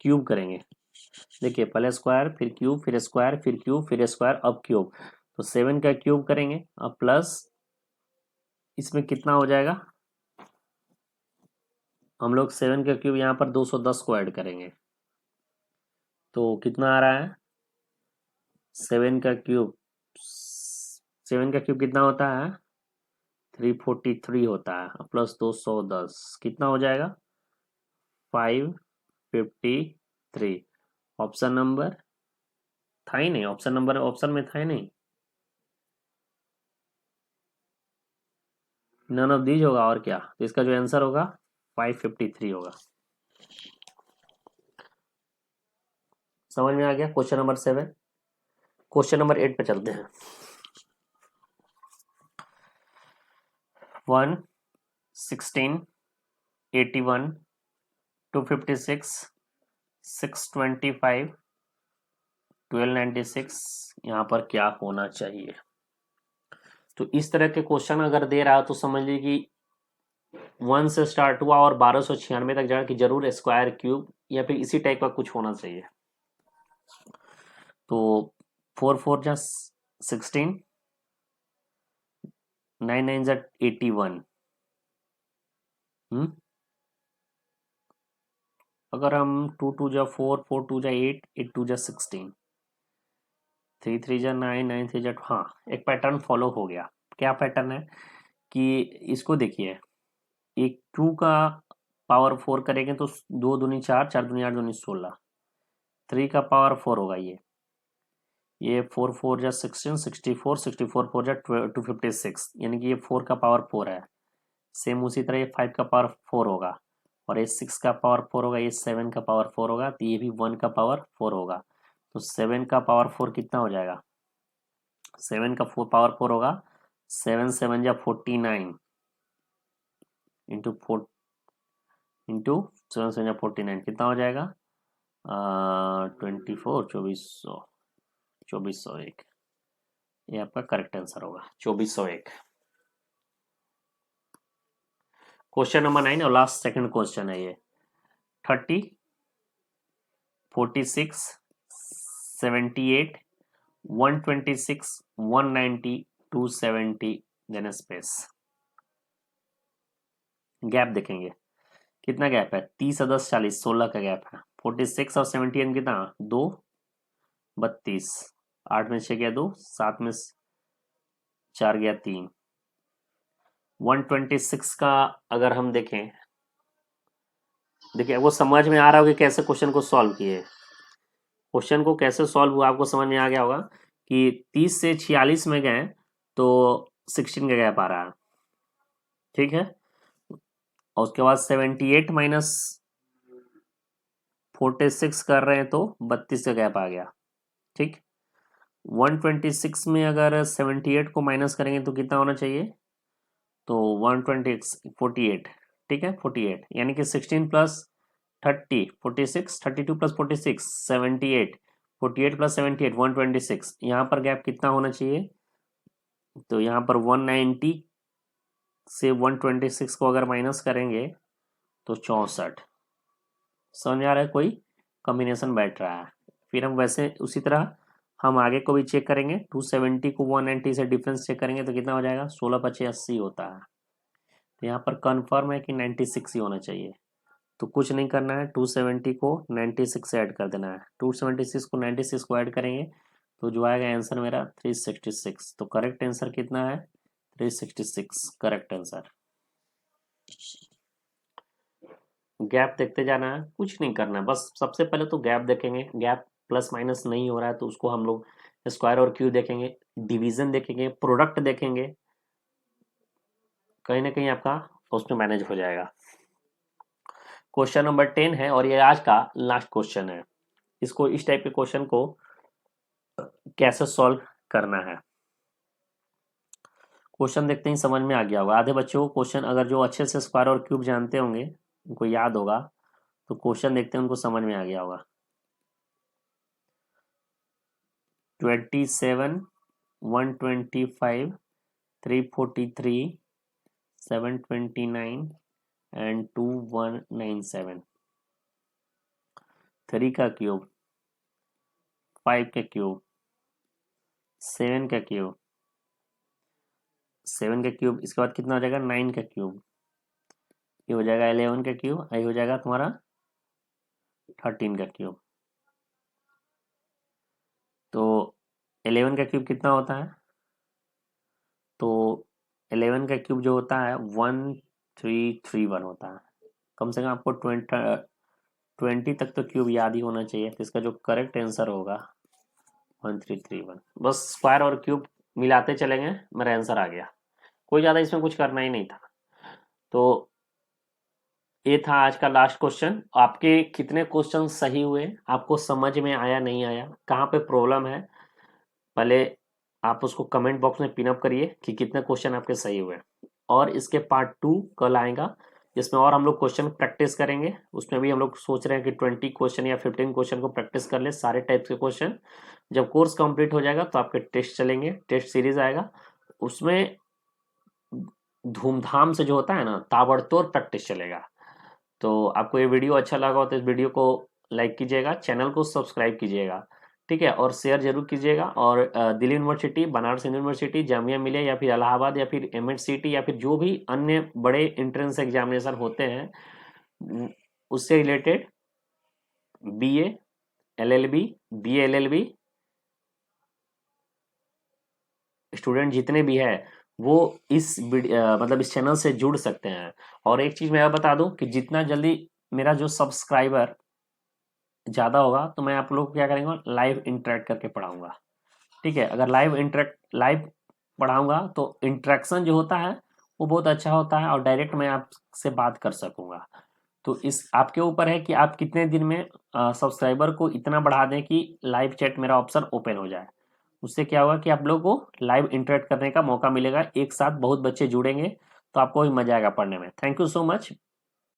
क्यूब करेंगे। देखिए पहले स्क्वायर फिर क्यूब फिर स्क्वायर फिर क्यूब फिर स्क्वायर अब क्यूब। तो 7 का क्यूब करेंगे अब प्लस इसमें कितना हो जाएगा? हम लोग 7 का क्यूब यहाँ पर 210 को ऐड करेंगे तो कितना आ रहा है? 7 का क्यूब कितना होता है? 343 होता है प्लस 210 कितना हो जाएगा? 553। ऑप्शन नंबर था ही नहीं, ऑप्शन नंबर ऑप्शन में था ही नहीं, नन ऑफ दीज होगा और क्या। तो इसका जो आंसर होगा 553 होगा। समझ में आ गया क्वेश्चन नंबर 7। क्वेश्चन नंबर 8 पे चलते हैं। 1, 16, 81, 256, 625, 1296 यहाँ पर क्या होना चाहिए? तो इस तरह के क्वेश्चन अगर दे रहा है तो समझ लीजिए कि 1 से स्टार्ट हुआ और 1296 तक जाए कि जरूर स्क्वायर क्यूब या फिर इसी टाइप का कुछ होना चाहिए। तो 4 4 जा 16, 9 9 जा 81। अगर हम 2 2 जा 4 4 2 जा 8 8 2 जा 16, 3 3 जा 9 9 3 जा, हाँ एक पैटर्न फॉलो हो गया। क्या पैटर्न है कि इसको देखिए, एक 2 का पावर 4 करेंगे तो 2 दूनी 4 4 दूनी 8 दूनी 16, 3 का पावर 4 होगा ये 4 4 जा 16 64 64 4 जा 256 यानी कि ये 4 का पावर 4 है। सेम उसी तरह ये 5 का पावर 4 होगा और ये 6 का पावर 4 होगा, ये 7 का पावर 4 होगा, तो ये भी 1 का पावर 4 होगा। तो 7 का पावर 4 कितना हो जाएगा? 7 का पावर 4 होगा 7 7 जा 49 इंटू 4 इंटू 7 7 जा 49 कितना हो जाएगा? 24 2401। ये आपका करेक्ट आंसर होगा 2401। क्वेश्चन नंबर 9 और लास्ट सेकंड क्वेश्चन है ये। 30, 46, 78, 126, 190, 270 देन स्पेस। गैप देखेंगे कितना गैप है? 30 और 10 40, 16 का गैप है। 46 और 78 कितना? 2 32, 8 में 6 गया 2, 7 में 4 गया 3। 126 का अगर हम देखें, देखिए वो समझ में आ रहा होगा कि कैसे क्वेश्चन को सॉल्व किए। क्वेश्चन को कैसे सॉल्व हुआ आपको समझ में आ गया होगा कि 30 से 46 में गए तो 16 का गैप आ रहा है, ठीक है। और उसके बाद 78 माइनस 46 कर रहे हैं तो 32 का गैप आ गया, ठीक। 126 में अगर 78 को माइनस करेंगे तो कितना होना चाहिए? तो 120 48, ठीक है 48 यानी कि 16 प्लस 30 46, 32 प्लस 46 78, 48 प्लस 78 126। यहाँ पर गैप कितना होना चाहिए? तो यहाँ पर 190 से 126 को अगर माइनस करेंगे तो 64। समझ आ रहा है? कोई कॉम्बिनेशन बैठ रहा है। फिर हम वैसे उसी तरह हम आगे को भी चेक करेंगे। 270 को 190 से डिफरेंस चेक करेंगे तो कितना हो जाएगा? 16 पचे 80 होता है। तो यहाँ पर कन्फर्म है कि 96 ही होना चाहिए। तो कुछ नहीं करना है, 270 को 96 से ऐड कर देना है। 276 को 96 को ऐड करेंगे तो जो आएगा आंसर मेरा 366। तो करेक्ट आंसर कितना है? 366 करेक्ट आंसर। गैप देखते जाना है, कुछ नहीं करना है, बस सबसे पहले तो गैप देखेंगे। गैप प्लस माइनस नहीं हो रहा है तो उसको हम लोग स्क्वायर और क्यू देखेंगे, डिवीजन देखेंगे, प्रोडक्ट देखेंगे, कहीं ना कहीं आपका उसमें मैनेज हो जाएगा। क्वेश्चन नंबर 10 है और ये आज का लास्ट क्वेश्चन है। इसको इस टाइप के क्वेश्चन को कैसे सॉल्व करना है। क्वेश्चन देखते ही समझ में आ गया होगा आधे बच्चों को। क्वेश्चन अगर जो अच्छे से स्क्वायर और क्यूब जानते होंगे, उनको याद होगा, तो क्वेश्चन देखते हैं उनको समझ में आ गया होगा। 27, 125, 343, 729 एंड 2197। 3 का क्यूब, 5 का क्यूब, 7 का क्यूब, 7 का क्यूब, इसके बाद कितना हो जाएगा 9 का क्यूब, ये हो जाएगा 11 का क्यूब, ये हो जाएगा तुम्हारा 13 का क्यूब। तो 11 का क्यूब कितना होता है, तो 11 का क्यूब जो होता है 1331 होता है। कम से कम आपको 20 तक तो क्यूब याद ही होना चाहिए। तो इसका जो करेक्ट आंसर होगा 1331। बस स्क्वायर और क्यूब मिलाते चलेंगे, मेरा आंसर आ गया। कोई ज़्यादा इसमें कुछ करना ही नहीं था। तो ये था आज का लास्ट क्वेश्चन। आपके कितने क्वेश्चन सही हुए, आपको समझ में आया नहीं आया, कहाँ पे प्रॉब्लम है, पहले आप उसको कमेंट बॉक्स में पिन अप करिए कि कितने क्वेश्चन आपके सही हुए। और इसके पार्ट 2 कल आएगा, जिसमें और हम लोग क्वेश्चन प्रैक्टिस करेंगे। उसमें भी हम लोग सोच रहे हैं कि 20 क्वेश्चन या 15 क्वेश्चन को प्रैक्टिस कर ले, सारे टाइप्स के क्वेश्चन। जब कोर्स कंप्लीट हो जाएगा तो आपके टेस्ट चलेंगे, टेस्ट सीरीज आएगा, उसमें धूमधाम से जो होता है ना, ताबड़तोड़ प्रैक्टिस चलेगा। तो आपको ये वीडियो अच्छा लगा हो तो इस वीडियो को लाइक कीजिएगा, चैनल को सब्सक्राइब कीजिएगा, ठीक है, और शेयर जरूर कीजिएगा। और दिल्ली यूनिवर्सिटी, बनारस यूनिवर्सिटी, जामिया मिलिया या फिर इलाहाबाद या फिर एमएचसीटी या फिर जो भी अन्य बड़े एंट्रेंस एग्जामिनेशन होते हैं, उससे related BA, LLB, BLLB student जितने भी है वो मतलब इस चैनल से जुड़ सकते हैं। और एक चीज मैं बता दूं कि जितना जल्दी मेरा जो सब्सक्राइबर ज़्यादा होगा तो मैं आप लोग को क्या करेंगे, लाइव इंटरेक्ट करके पढ़ाऊंगा, ठीक है। अगर लाइव पढ़ाऊंगा तो इंटरेक्शन जो होता है वो बहुत अच्छा होता है और डायरेक्ट मैं आपसे बात कर सकूंगा। तो इस आपके ऊपर है कि आप कितने दिन में सब्सक्राइबर को इतना बढ़ा दें कि लाइव चैट मेरा ऑप्शन ओपन हो जाए। उससे क्या होगा कि आप लोगों को लाइव इंटरेक्ट करने का मौका मिलेगा, एक साथ बहुत बच्चे जुड़ेंगे, तो आपको भी मजा आएगा पढ़ने में। Thank you so much.